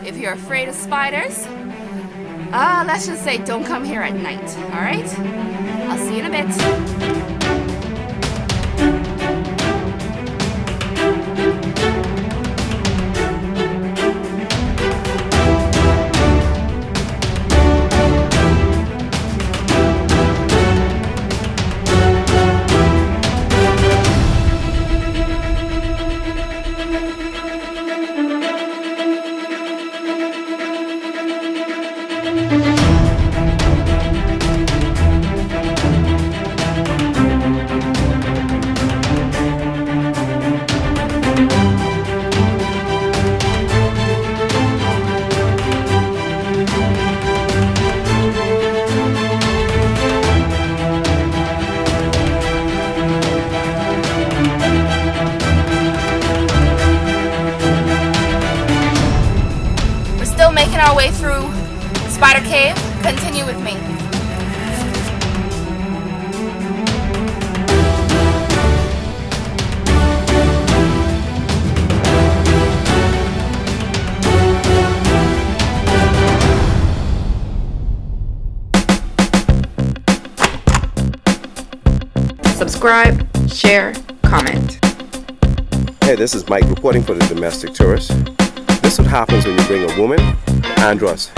If you're afraid of spiders, let's just say don't come here at night, alright? I'll see you in a bit. Making our way through Spider Cave. Continue with me. Subscribe, share, comment. Hey, this is Mike reporting for the Domestic Tourist. This is what happens when you bring a woman to Andros.